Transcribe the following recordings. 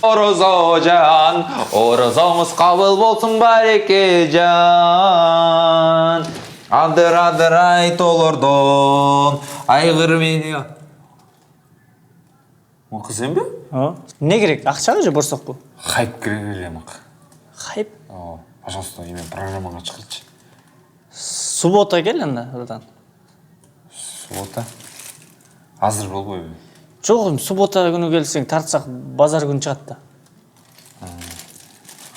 Орозожан, орозоңуз кабыл болсун барекежан. Адыр ай толордон, айгыр мени. Мақы сен бе? Не керек? Ақша же борсақ бұл? Хайп керек еле мақы. Хайп? Пожалуйста, емен программаға чықырчы. Суббота кел анда, ұрдан. Суббота? Азыр болбой бе? Жоқ, суббота күні келсең тартсақ базар күн шығатты.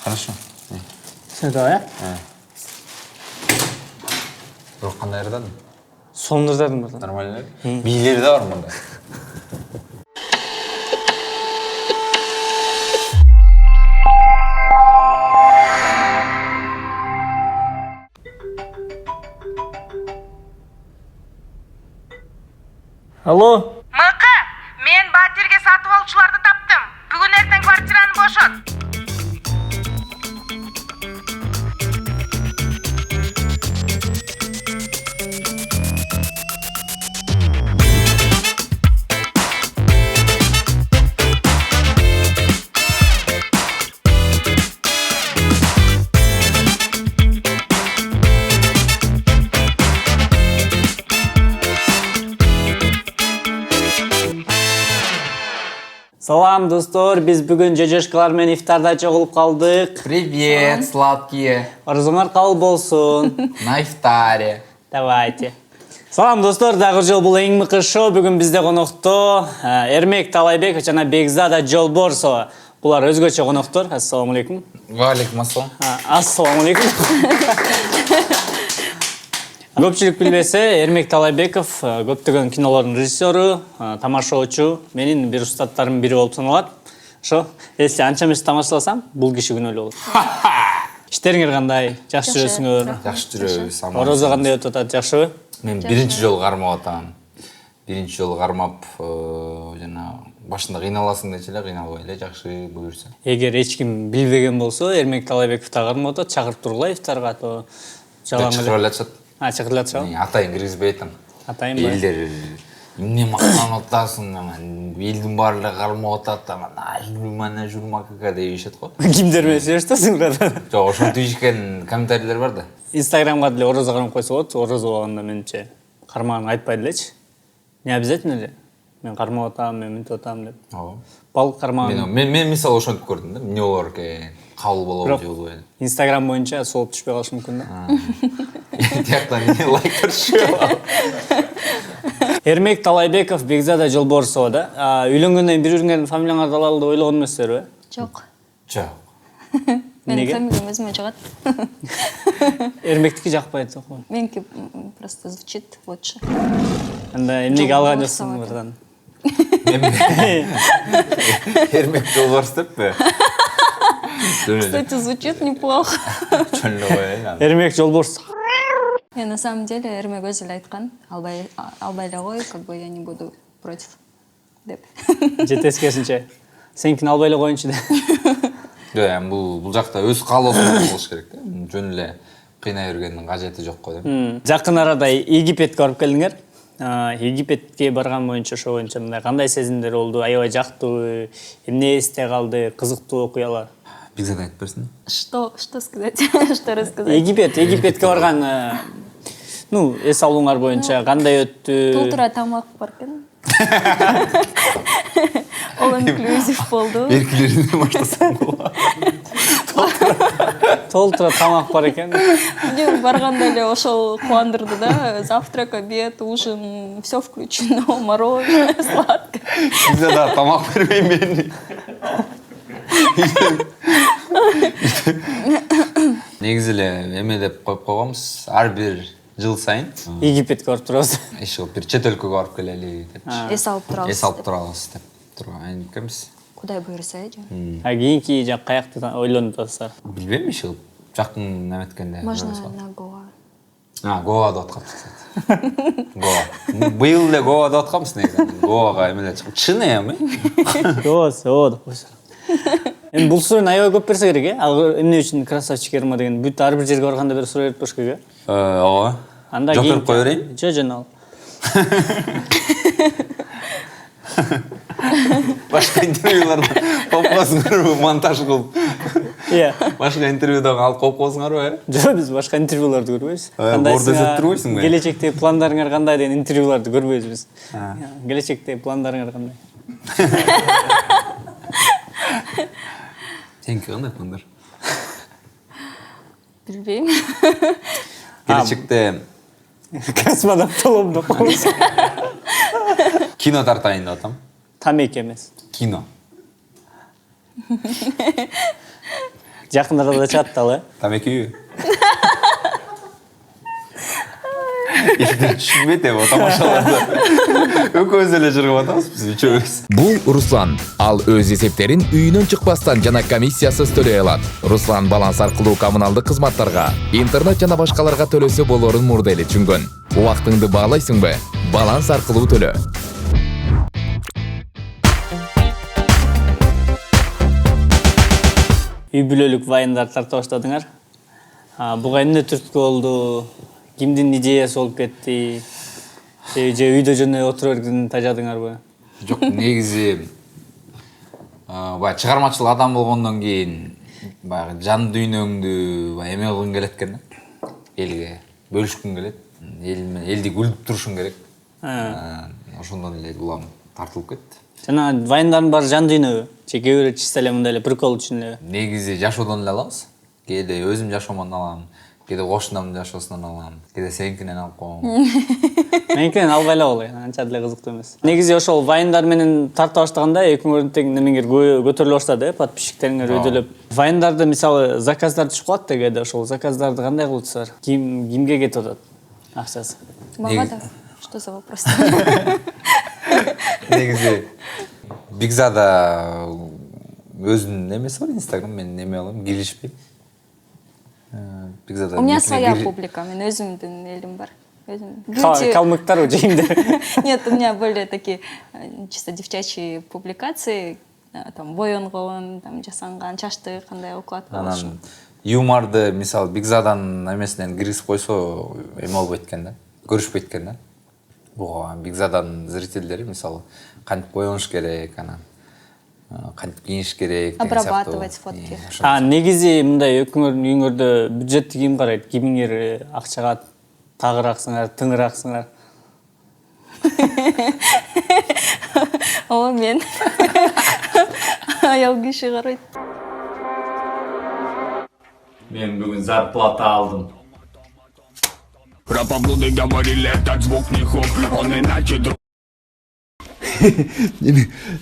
Хорошо. Сен давай, Жоқ, қандай ырдадың? Соңдырдадың бірден. Нормально? Билері де бар мұнда. Алло? Мықы, мен батирге сатып алушыларды таптым. Бүгін ертең квартираны бошот. Салам, достор, біз бүгін жежешкалармен ифтарда чоғылып қалдық. Привет, сладкие. Арзуңар қабыл болсын. На ифтаре. Давайте. Салам, достор, дағы жол бұл ең мықы шоу. Бүгін бізде қонақта Эрмек Талайбеков жана Бекзада Жолборсова. Бұлар өзгөчө қонақтар. Ассаламу алейкум. Валейкум ассалам. Ассаламу алейкум. Көпчүлүк билбесе, Эрмек Талайбеков көптөгөн кинолордун режиссеру, тамашаочу, менин бир устаттарымдын бири болуп саналат. Ошо, если анча эмес тамашаласам, бул киши күнөөлүү болот. Иштериңер кандай? Жакшы жүрөсүңөр? Жакшы жүрөбүз. Орозо кандай өтүп атат? Жакшыбы? Мен биринчи жолу кармап атам. Биринчи жолу кармап, жана башында кыйналасың дечи эле, кыйналбай эле жакшы буюрса. Эгер эч ким билбеген болсо, Эрмек Талайбеков кармап атат, чакырып тургула ифтарга, то Чакырып алышат. Чакырылат чабы? Атайын киргизбей атам. Атайын ба? Элдер эмне мактанып атасың, элдин баардыгы кармап атат, мана журмакка дешет го. Кимдер менен сүйлөштүсүң брат? Жок, ошентип ишкен комментарийлер бар да. Инстаграмга деле орозо кармап койсо болот. Орозо болгондо менимче кармаганын айтпай делечи. Не обязательно эле? Мен кармап атам, мен мынтип атам деп. Ооба. Балык кармаган. Мен мисалы ошентип көрдүм да. Эмне болор экен? Кабыл болобу же болбойбу? Инстаграм боюнча солуп түшпөй калышы мүмкүн да. Тияктан лайктар түшүп. Эрмек Талайбеков, Бекзада Жолборсова да. Үйлөнгөндөн бири-бириңердин фамилияңарды алалы деп ойлогон эмессиңерби? Жок. Жок. Менин фамилиям өзүмө жагат. Эрмектики жакпай атат го. Меники просто звучит лучше. Анда эмнеге алган жоксуң мырдан? Эрмек Жолборс деппи? Кстати, звучит неплохо. Эрмек Жолборс. Я на самом деле Эрмек өзү эле айткан, албай эле кой, как бы я не буду против деп. Же тескерисинче. Сеникини албай эле коюнчу деп. Жок, бул жакта өз каалоосун кылыш керек да. Жөн эле кыйнай бергендин кажети жок го деп. Жакын арада Египетке барып келдиңер. Египетке барган боюнча ошо боюнча мындай кандай сезимдер болду? Аябай жактыбы? Эмне эсте калды? Кызыктуу окуялар? Бекзат айтып берсин. Что сказать? Что рассказать? Египетке барган эс алууңар боюнча кандай өттү? Толтура тамак бар экен. All inclusive болду. Эркилерден баштасаң болот. Толтура тамак бар экен. Барганда эле ошол кубандырды да. Завтрак, обед, ужин, все включено, мороженое, сладкое. Сизде да тамак бербей мен. Негизи эле эме деп коюп койгонбуз. Ар бир жыл сайын Египетке барып турабыз. иши бир чет өлкөгө барып келели деп. Эс алып турабыз. Эс алып турабыз деп турган экенбиз. Кудай буйруса же. Кийинки жак каякты ойлонуп атасыздар? Билбейм иши жакын эметкенде. Можно на Гоа. Гоада атканбыз. Гоа. Быйыл эле Гоада атканбыз негизи. Гоага эмеле чыгып. Чын эми? Оо деп койсо. Эми бул суроону аябай көп берсе керек, эмне үчүн красавчик Эрма деген бүт ар бир жерге барганда бир суроо берип коюш керек, ооба. Анда жооп берип кое берейин? Жо жана ал. Башка интервьюларда коюп коесуңарбы, монтаж кылып. Иә. Башка интервьюдан алып коюп коесуңарбы, Жок, биз башка интервьюларды көрбөйбүз. Бордо эзеттирбейсиңби? Келечектеги пландарыңар кандай деген интервьюларды көрбөйбүз биз. Келечектеги пландарыңар кандай? Сеники кандай пландар? Билбейм. Келечекте Космонавт болом деп коебуз. кино тартайын деп атам. Тамеки эмес. Кино. Жакын арада чыгат ал, Тамеки. Эфир түшүнбөйт эми тамашаларды. Экөөбүз эле жүрүп атабыз биз үчөөбүз. Бул Руслан. Ал өз эсептерин үйүнөн чыкпастан жана комиссиясыз төлөй алат. Руслан баланс аркылуу коммуналдык кызматтарга, интернет жана башкаларга төлөсө болорун мурда эле түшүнгөн. Убактыңды баалайсыңбы? Баланс аркылуу төлө. Үй бүлөлүк вайындар тарта баштадыңар. Буга эмне түрткү болду? Кимдин идеясы болуп кетти? Же үйдө жөнөй отура бергенден тажадыңарбы? Жок, негизи баягы чыгармачыл адам болгондон кийин баягы жан дүйнөңдү эме кылгың келет экен. Элге бөлүшкүң келет. Элди күлдүп турушуң керек. Ошондон эле улам тартылып кетти. Жана вайындардын баары жан дүйнөбү? Же кээ бирөө чисто эле мындай эле прикол үчүн эле? Негизи жашоодон эле алабыз. Кээде өзүм жашоомон алам, кээде кошунамдын жашоосунан алам, кээде сеникинен алып коем. Меникинен албай эле болой, анча деле кызыктуу эмес. Негизи ошол вайындар менен тарта баштаганда экөөңөрдүн тең немеңер көтөрүлө баштады, подписчиктериңер өйдөлөп. Вайындарды мисалы заказдар түшүп калат да кээде, ошол заказдарды кандай кылып атасыздар? Кимге кетип атат акчасы? Мага да. Что за вопрос? Негизи Бигзада өзүнүн эмеси бар, Инстаграм, мен неме алам, киришпейм. Бигзада. У меня своя публика, мен өзүмдүн элим бар. Калмыктар жеймдер. Нет, у меня более такие чисто девчачьи публикации, там боёнгон, там жасанган, чачты кандай укулат. Анан юморду мисалы Бигзадан эмесинен киргизип койсо эме болбойт экен да. Көрүшпөйт экен да. Буга Бигзадан зрительдери мисалы кантип боюнуш керек, анан кантип кийиниш керек, обрабатывать фотки. Негизи мындай экөөңөрдүн үйүңөрдө бюджетти ким карайт? Кимиңер акчага тагыраксыңар, тыңыраксыңар? О, мен. Аял киши карайт. Мен бүгүн зарплата алдым. Про поблуды говорили, этот звук не хоп, он иначе друг.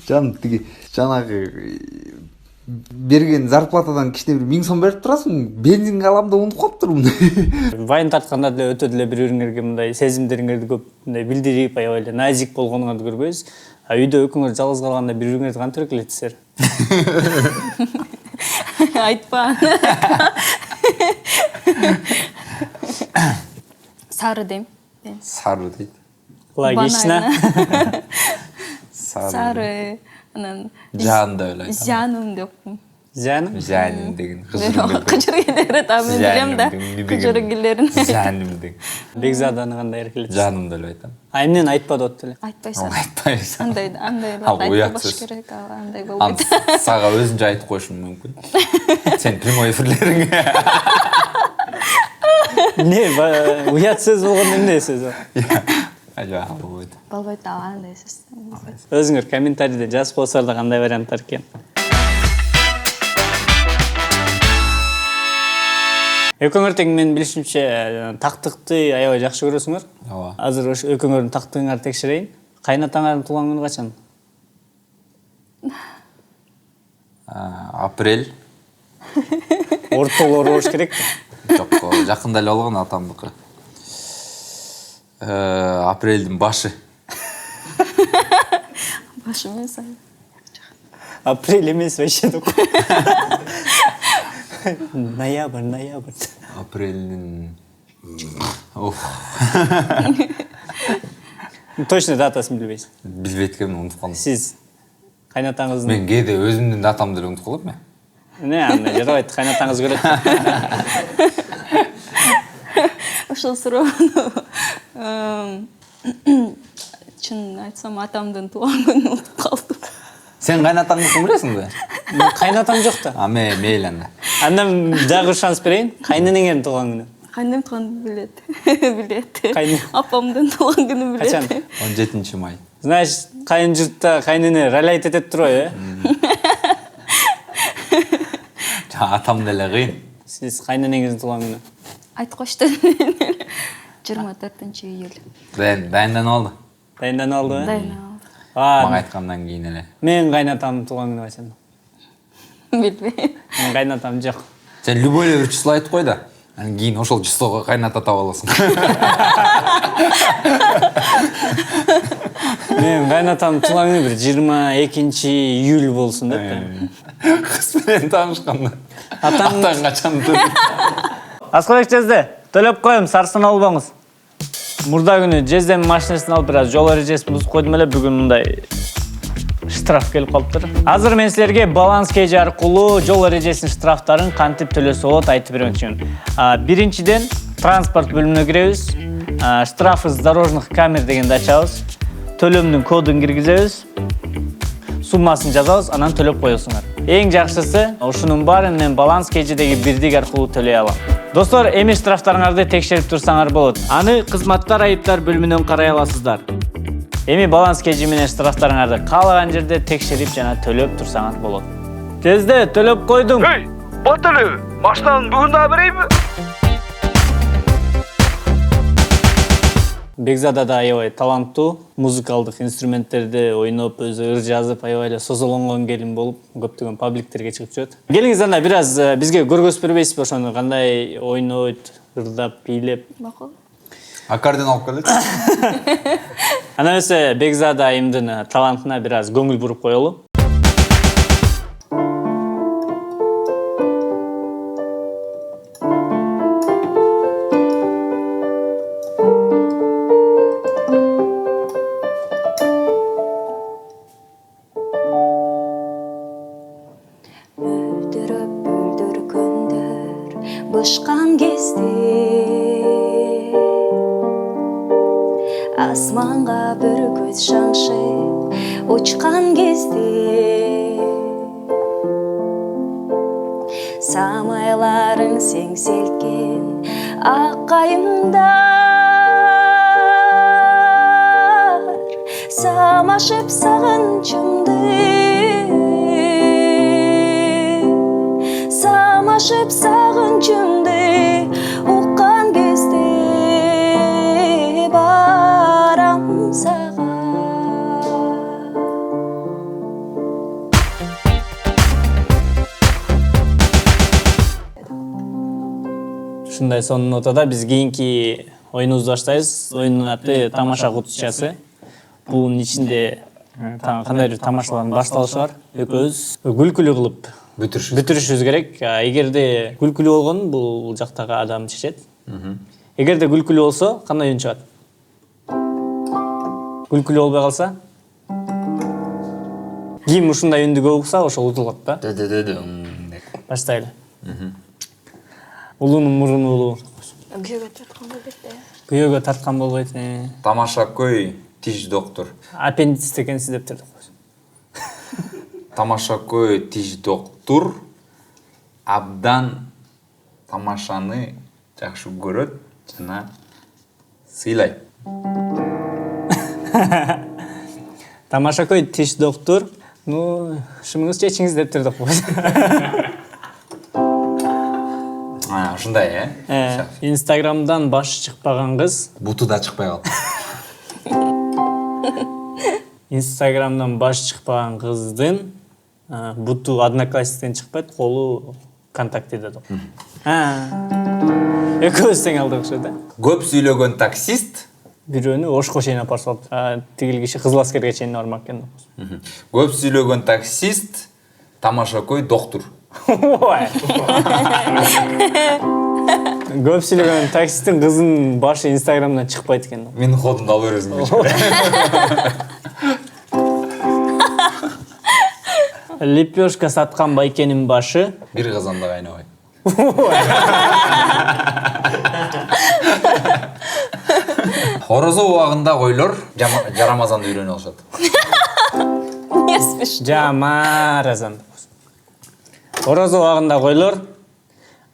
Жан тиги жанагы берген зарплатадан кичине бир 1000 сом берип турасың, бензинге алам деп унутуп калыптырмын. Вайн тартканда деле өтө деле бири-бириңерге мындай сезимдериңерди көп мындай билдирип, аябай эле назик болгонуңарды көрбөйбүз. Үйдө экөөңөр жалгыз калганда бири-бириңерди кантип эркелетесиздер? Айтпа. Сары дейм. Сары дейт. Логично. Сары. Анан Жан да эле. Жаным деп. Жаным? Жаным деген Кычыргелери там мен билем да. Кычыргелерин. Жаным деген. Бекзаданы кандай эркелетесиз? Жаным деп айтам. Эмнени айтпа деп атты эле? Айтпайсың. Айтпайсың. Андай айтпаш керек, андай болбойт. Сага өзүнчө айтып коюшум мүмкүн. Сен прямой эфирлериңе. Не, уят сөз болгондо эмне сөз? Ажа, болбойт. Болбойт да, андай сөз. Өзүңөр комментарийде жазып койсоңор да кандай варианттар экен. Экөөңөр тең мен билишимче тактыкты аябай жакшы көрөсүңөр. Ооба. Азыр ошо экөөңөрдүн тактыгыңарды текшерейин. Кайнатаңардын туулган күнү качан? Апрель. Ортолору болуш керек. Жок, жакында эле болгон атамдыкы. Апрелдин башы. Башы эмес. Апрель эмес вообще деп. Ноябрь. Апрелдин Точно датасын билбейсиз. билбейт экенмин, унутуп калдым. Сиз кайнатаңыздын Мен кээде өзүмдүн датамды эле унутуп калам. Не, андай жарабайт, кайнатаңыз көрөт. Ошол суроону чын айтсам атамдын туулган күнүн унутуп калдым. Сен кайнатаңдыкын билесиңби? Мен кайнатам жок да. А мейли анда. Андан дагы шанс берейин. Кайненеңердин туулган күнү. Кайным туган билет. Билет. Кайны. Апамдын туган күнү билет. Качан? 17 май. Знаешь, кайын журтта кайнене ралайт этет турбайбы, Атам деле кыйын. Сиз кайненеңиздин туулган күнү. Айтып коштун. 24-июль. Дайындан алды. Дайынданып алдыбы? Дайына. Мага айткандан кийин эле. Мен кайнатамдын туулган күнү байсам. Билбейм. Мен кайнатам жок. Сен любой эле бир число айтып кой да. Анан кийин ошол числого кайната таап аласың. Мен кайнатамдын туулган күнү бир 22-июль болсун деп. Кыз менен таанышканда. Атаң качан Аскарбек Жезде, төлөп коем, сарсын албаңыз. Мурда күнү Жезденин машинасин алып бираз жол эрежесин бузуп койдум эле, бүгүн мындай штраф келип калыптыр. Азыр мен силерге баланс KG аркылуу жол эрежесинин штрафтарын кантип төлөсө болот айтып бермекчимин. Биринчиден транспорт бөлүмүнө киребиз. Штраф из дорожных камер дегенди ачабыз. Төлөмдүн кодун киргизебиз. Суммасын жазабыз, анан төлөп коесуңар. Эң жакшысы, ушунун баарын мен баланс KGдеги бирдик аркылуу төлөй алам. Достор, эми штрафтарыңарды текшерип турсаңар болот. Аны кызматтар айыптар бөлүмүнөн карай аласыздар. Эми баланс KG менен штрафтарыңарды каалаган жерде текшерип жана төлөп турсаңар болот. Тезде төлөп койдум. Эй, Батылы, машинаны бүгүн да берейби? Бекзада да аябай таланттуу, музыкалдык инструменттерди ойноп, өзү ыр жазып, аябай эле созолонгон келин болуп, көптөгөн пабликтерге чыгып жүрөт. Келиңиз анда бираз бизге көргөзүп бербейсизби ошону, кандай ойнойт, ырдап, бийлеп? Макул. Аккордеон алып келет. Ана эсе Бекзада айымдын талантына бираз көңүл буруп коелу. Бышкан кезде асманга бір көз шаңшып учкан кезде самайларың сеңселткен ак кайыңдар самашып сагынчымды самашып сагынчымды уккан кезде барам сага. Ушундай сонун нотада биз кийинки оюнубузду баштайбыз. Оюндун аты Тамаша кутчасы. Бунун ичинде кандайдыр тамашалардын башталышы бар. Экөөбүз күлкүлүү кылып бүтүрүшүбүз керек. Эгерде күлкүлүү болгон бул жактагы адам чечет. Эгерде күлкүлүү болсо, кандай үн чыгат? Күлкүлүү болбой калса? Ким ушундай үндү көп укса, ошол утулат да. Баштайлы. Улуунун муруну улуу. Күйөөгө тарткан болбойт да. Күйөөгө тарткан болбойт. Тамаша көй, тиш доктор. Аппендицит экенсиз дептир. Тамаша көй, тиш доктор. Абдан тамашаны жакшы көрөт жана сыйлайт. Тамаша көй, тиш доктор. Ну, шымыңыз чечиңиз дептир деп койт. Ушундай, Инстаграмдан башы чыкпаган кыз. Буту да чыкпай калды. Инстаграмдан башы чыкпаган кыздын буту Одноклассниктен чыкпайт, колу ВКонтактеде деп. Экөөбүз тең алдык ошо да. Көп сүйлөгөн таксист. Бирөөнү Ошко чейин апарып салып, тигил киши Кызыл Аскерге чейин бармак экен деп. Көп сүйлөгөн таксист, тамаша көй доктор. Көп сүйлөгөн таксисттин кызынын башы Инстаграмдан чыкпайт экен. Менин ходумду алып бересиң. Лепешка саткан байкенин башы Бир казанда кайнабайт. Хорозо убагында койлор жарамазанды үйрөнүп алышат. эмеспиш. Жамар азан. Орозо убагында койлор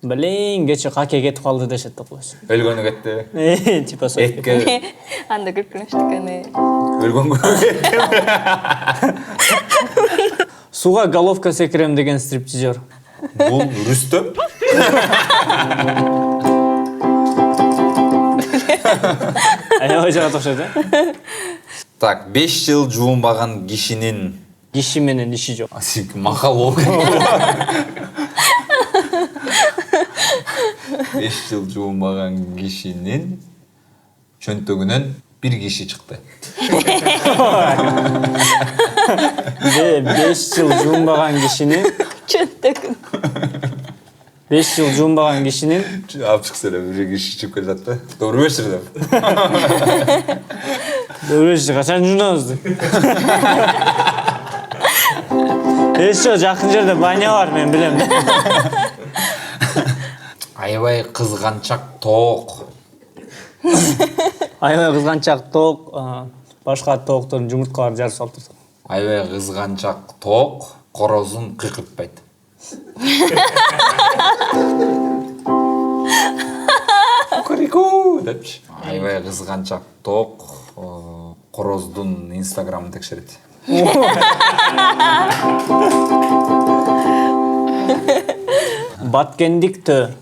блин кече каке кетип калды дешет да коёсуң. Өлгөнү кетти. Типа сол. Экке Анда күркүнүчтүк эне. өлгөнгө кетти. Суга головка секирем деген стриптизер. Бул Рүстөм. Аябай жагат окшойт, э? Так, 5 жыл жуунбаган кишинин Киши менен иши жок. мақал болуп 5 жыл жуунбаган кишинин чөнтөгүнөн бир киши чыкты. 5 жыл жуунбаган кишинин Чөнтөгүн. 5 жыл жуунбаган кишинин Алып чыкса эле бир киши чыгып келе жатты. Doğru берсир деп. Өрөшү качан жуунабыз? Эшо жакын жерде баня бар, мен билем. Аябай кызганчак тоок. Аябай кызганчак тоок, башка тооктордун жумурткалары жарышып алып турду. Аябай кызганчак тоок корозун кыйкыртпайт. Курику депчи. Аябай кызганчак тоок короздун инстаграмын текшерет. Баткендиктө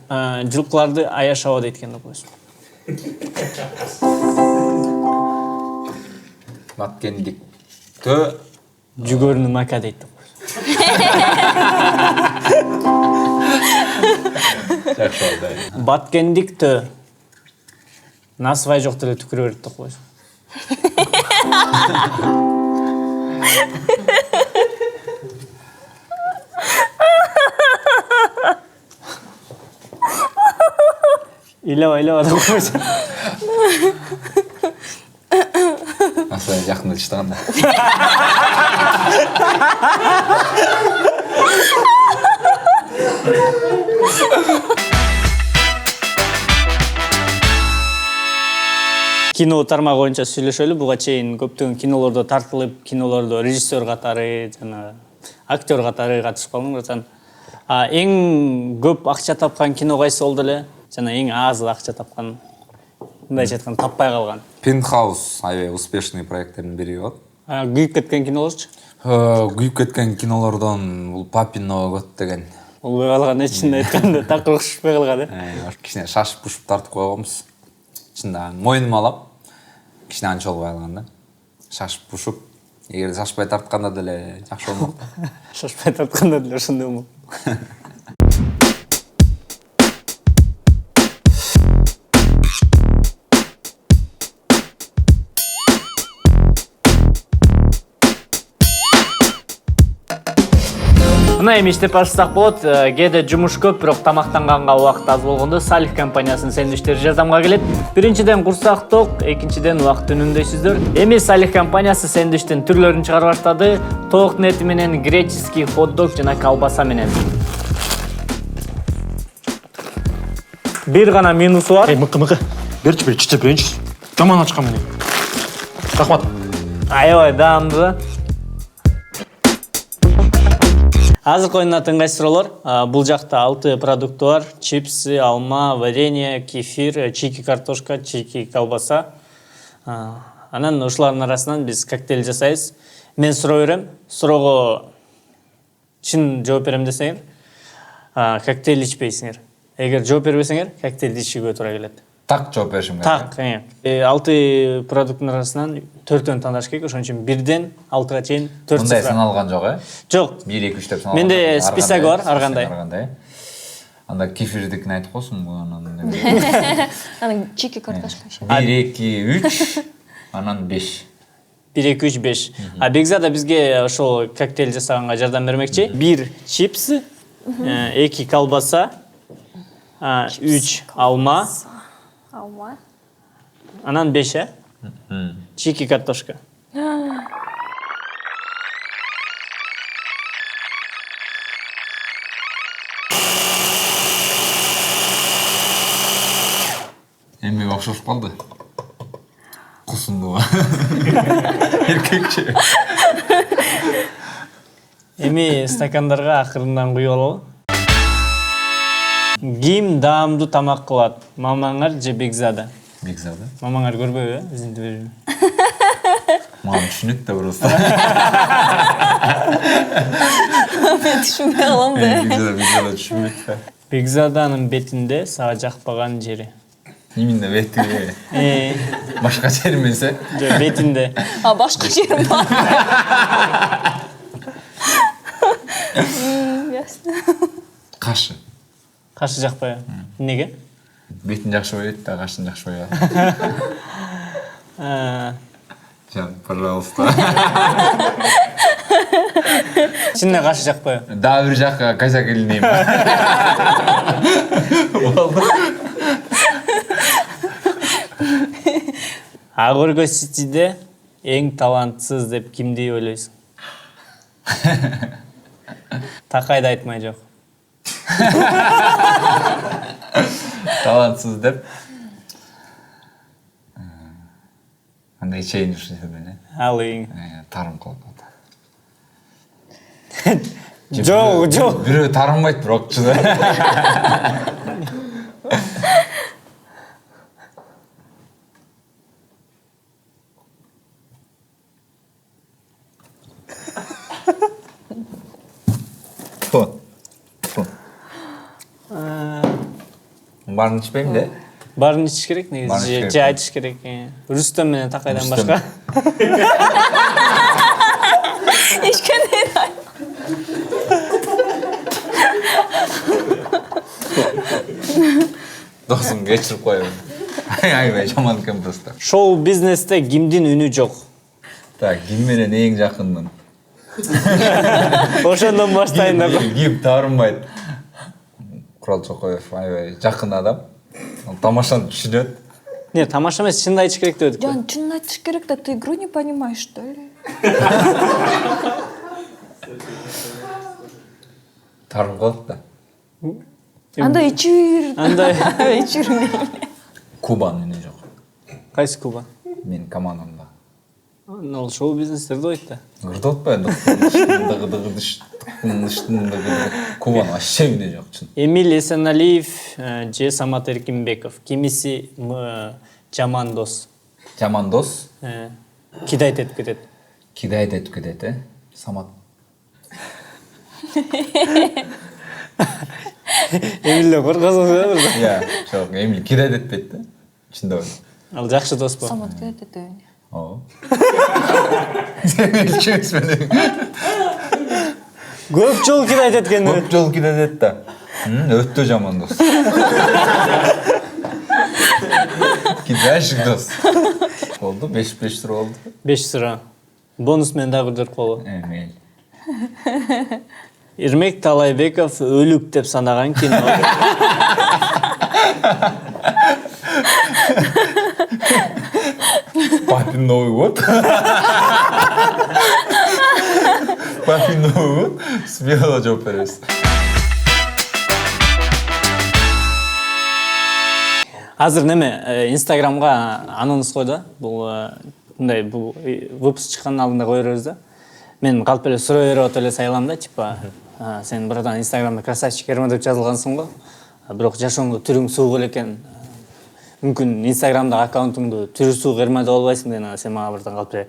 жылкыларды аяшабы дейт экен да коёсуң. Баткендиктө Жүгөрүнү мака дейт да коёсуң. жакшы болду. Баткендиктө насыбай жок деле түкүрө берет да коёсуң. Илева да коёсуң. Насыбай жакында иштаганда. Кино тармагы боюнча сүйлөшөлү. Буга чейин көптөгөн кинолордо тартылып, кинолордо режиссер катары, жана актер катары катышып калдым. Эң көп акча тапкан кино кайсы болду эле? Жана эң аз акча тапкан, мындайча айтканда таппай калган. Penthouse аябай успешный проекттердин бири болот. Күйүп кеткен кинолорчу? Күйүп кеткен кинолордон бул Папино гот деген. Болбой калган, чынын айтканда такыр окшошпой калган, э? Кичине шашып пушуп тартып койгонбуз. Чында моюнума алам. Кичине анча болбой калган да. Шашып пушуп, эгер шашпай тартканда деле жакшы болмок. Шашпай тартканда деле ошондой болмок. Мына эми иштеп баштасак болот. Кээде жумуш көп, бирок тамактанганга убакыт аз болгондо Салих компаниясынын сэндвичтери жардамга келет. Биринчиден курсак ток, экинчиден убакыт үнүмдөйсүздөр. Эми Салих компаниясы сэндвичтин түрлөрүн чыгарып баштады. Тоок нети менен, греческий хот-дог жана колбаса менен. Бир гана минусу бар. Мыкы. Берчи бир чичеп берейинчи. Жаман ачкан менен. Рахмат. Аябай даамдуу да. Азыркы оюндун атын кайсыролор? Бул жакта 6 продукты бар. Чипсы, алма, варенье, кефир, чики картошка, чики колбаса. Анан ушулардын арасынан биз коктейль жасайбыз. Мен суроо берем. Суроого чын жооп берем десеңер, коктейль ичпейсиңер. Эгер жооп бербесеңер, коктейль ичүүгө туура келет. Так жооп беришим керек. Так, 6 продукттун арасынан 4-төн тандаш керек. Ошон үчүн 1ден 6га чейин 4 Мындай цифра. саналган жок, э? Жок. 1 2 3 деп саналган. Менде список бар, ар кандай. Анда кефирдикин айтып койсуң, анан Анан чики картошка. 1 2 3 анан 5. 1 2 3 5. Бекзада бизге ошол коктейль жасаганга жардам бермекчи. 1 чипсы, 2 колбаса, 3 алма, Алма. анан 5, чики картошка. Эмеге окшошуп калды. Кусундуга. Эркекче. Эми стакандарга акырындан куюп алалы. Ким даамдуу тамак кылат? Мамаңар же Бекзада? Бекзада. Мамаңар көрбөйбү, өзүнтү берүү. Маған түшүнөт да просто. Мен түшүнбөй калам да. Бекзада түшүнбөйт да. Бекзаданын бетинде сага жакпаган жери. Именно бетиге. Башка жер эмесе. Жок, бетинде. Башка жерим бар. Ясно. Кашы. Кашы жакпайбы? Неге? Бетин жакшы боёйт да, кашын жакшы боёбайт. Жан, пожалуйста. Чынында кашы жакпайбы? Дагы бир жакка кайса келинейм. Агорго Ситиде эң талантсыз деп кимди ойлойсуң? Такайды айтмай жок. Талантсыз деп. Андай чейин жүрсөм, Ал эң. тарым кылып. Жок. Бирөө тарынбайт, бирок чыда. Барын ичпейм де. Барын ичиш керек негизи, же айтыш керек. Рүстөм менен Такайдан башка. Эчкендей да. Досум кечирип коём. Айбай жаман экен просто. Шоу бизнесте кимдин үнү жок? Так, ким менен эң жакынмын? Ошондон баштайын да. Ким тарынбайт. Курал Чокоев айбай жакын адам. Тамашаны түшүнөт. Не, тамаша эмес, чынды айтыш керек деп өтүп. Жан, чынын айтыш керек да, ты игру не понимаешь, что ли? Тарым кылат да. Анда ичир. Андай. Ичир. Кубанын үнү жок. Кайсы Куба? Мен командамда. Ол шоу бизнестерде ойт да. Гырдот па енді. Кубан вообще үнү жок чын. Эмиль Эсеналиев же Самат Эркинбеков. Кимиси жаман дос? Жаман дос. Кидайт этип кетет. Кидайт этип кетет, Самат. Эмиль коргозуп да. Иә, жок, Эмиль кидайт этпейт да. Чындап. Ал жакшы дос бу. Самат кетет эте. О. Эмиль чөйсүн. Көп жол кидайт эткен. Көп жол кидайт эт да. Өтө жаман дос. Кидайшык дос. Болду, 5-5 тур болду. 5 sıra. Бонус менен дагы көрдүрүп коелу. Эмиль. Эрмек Талайбеков өлүк деп санаган кино. Папин Новый год. Папин Новый год. Смело жооп беребиз. Азыр неме Инстаграмга анонс койду. Бул мындай бул выпуск чыккандын алдында кое беребиз да. Мен калп эле суроо берип отуп эле сайлам да, типа, сен братан Инстаграмда красавчик Эрма деп жазылгансың го. Бирок жашооңдо түрүң суук экен. Мүмкүн Инстаграмда аккаунтуңду түрү суук Эрма деп албайсың деген, сен мага братан калп эле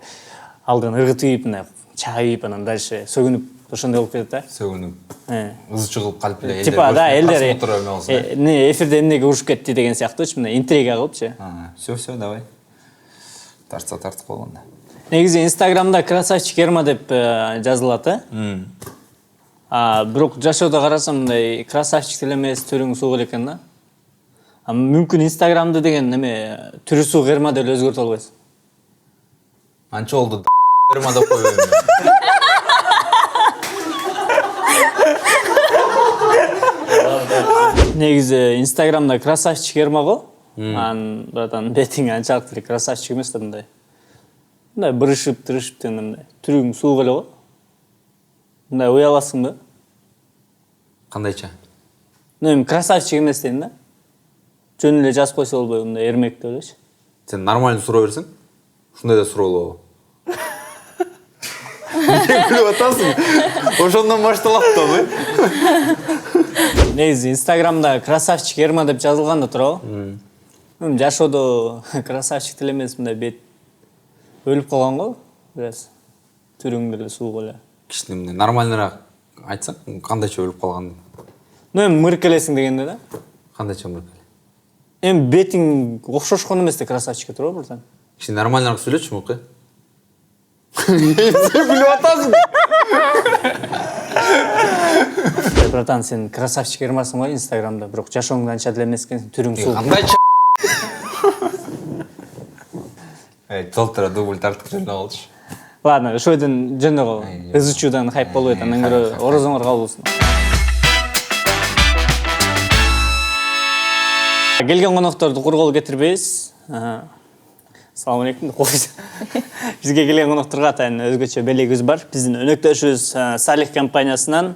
алдын ыргыт ийип, мындай чай ийип, анан дальше сөгүнүп ошондой болуп кетет да. Сөгүнүп. Ызы чыгып калп эле. Типа да, элдер не эфирде эмнеге урушуп кетти деген сыяктуучу, мындай интрига кылыпчы. Всё, давай. Тартса тартып койгонда. Негизи Инстаграмда красавчик Эрма деп жазылат, бирок жашоодо карасам мындай красавчик деле эмес, түрүң суук экен да. Мүмкүн Инстаграмды деген неме түрү суук Эрма деп өзгөртө албайсың. Анча болду Эрма деп койбойм. Негизи Инстаграмда красавчик Эрма го. Братан бетиң анчалык деле красавчик эмес да, мындай. Мындай бырышып, тырышып деген мындай. Түрүң суук эле го. Мындай уяласың да. Кандайча? Мен красавчик эмес дейм да. Жөн эле жазып койсо болбойбу, мындай Эрмек деп элечи. Сен нормально суроо берсең, ушундай да суроолобу. Күлүп атасың. Ошондон башталат да ой. Негизи Инстаграмда красавчик Ерма деп жазылган да турабы? Жашоодо красавчик деле эмес, мындай бет өлүп калган го. Бираз түрүң деле суугу эле. Кичине нормальныраак айтсаң, кандайча өлүп калган. Ну эми мыркелесиң дегенде да. Кандайча мыркеле. Эми бетиң окшошкон эмес да красавчикке турабы бирден. Кичине нормальныраак сүйлөчү мука. Күлүп атасың. Братан, сен красавчик Ермасың ғой Инстаграмда, бирок жашооңдо анча деле эмес экенсиң, түрүң суу. Кандайча. Толтура дубль тартып жүрүп калдыш. Ладно, ошойдон жөндөй кал. Изучуудан хайп болуп атат, андан көрө орозоңор кабылсын. Келген конокторду кургол кетирбейбиз. Салам алейкум. Бизге келген конокторго атайын өзгөчө белегибиз бар. Биздин өнөктөшүбүз Салих компаниясынан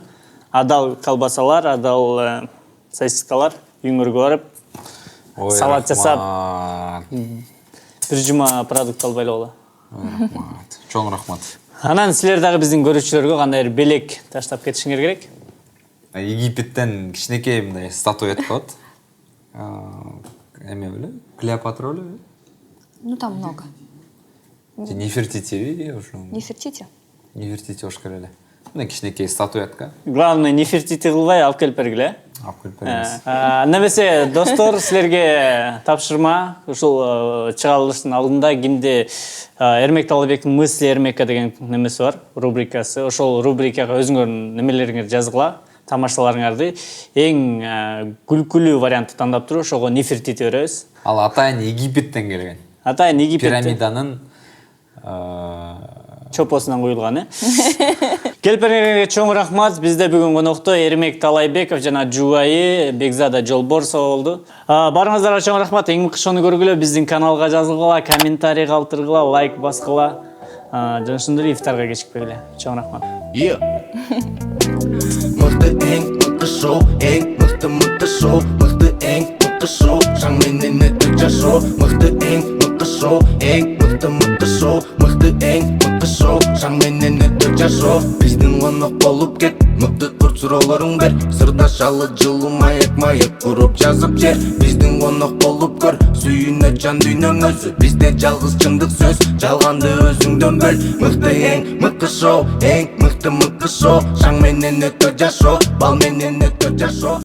адал колбасалар, адал сосискалар үйүңөргө барып салат жасап бир жума продукт албай эле болот. Рахмат. Чоң рахмат. Анан силер дагы биздин көрүүчүлөргө кандайдыр белек таштап кетишиңер керек. Египеттен кичинекей мындай статуэтка болот. Эме беле? Клеопатра беле? Ну, там много. Нефертити ошо. Нефертити? Нефертити ош келеле. Мына кичинекей статуэтка. Главное, нефертити кылбай алып келип бергиле. Алып келип беребиз. Немесе достор, силерге тапшырма. Ушул чыгарылыштын алдында кимде Эрмек Талайбектин мысли Эрмекка деген немеси бар, рубрикасы. Ошол рубрикага өзүңөрдүн немелериңерди жазгыла, тамашаларыңарды. Эң күлкүлүү вариантты тандап туруп, ошого нефертити беребиз. Ал атайын Египеттен келген. Атайын Египеттен. Пирамиданын чопосунан куюлган, Келип бергениңерге чоң рахмат. Бизде бүгүн конокто Эрмек Талайбеков жана жубайы Бекзада Жолборсова болду. Барыңыздарга чоң рахмат. Эң мыкты көргүлө, биздин каналга жазылгыла, комментарий калтыргыла, лайк баскыла. Жана ошондой ифтарга кечикпегиле. Чоң рахмат. Мыкты эң мыкты шоу, эң мыкты шоу, мыкты эң мыкты шоу, шаң менен өтүп жашоо. Мыкты эң мыкты шоу, эң мыкты шоу, мыкты эң мыкты шоу, шаң менен өтүп жашоо. Биздин конок болуп кет, мыкты курт суроолоруң бер, сырдашалы жылуу маек куруп жазып жер. Биздин конок болуп көр, сүйүнө жан дүйнөң өзү. Бизде жалгыз чындык сөз, жалганды өзүңдөн бөл. Мыкты эң мыкты шоу, эң мыкты шоу, шаң менен өтө жашоо, бал менен өтө жашоо.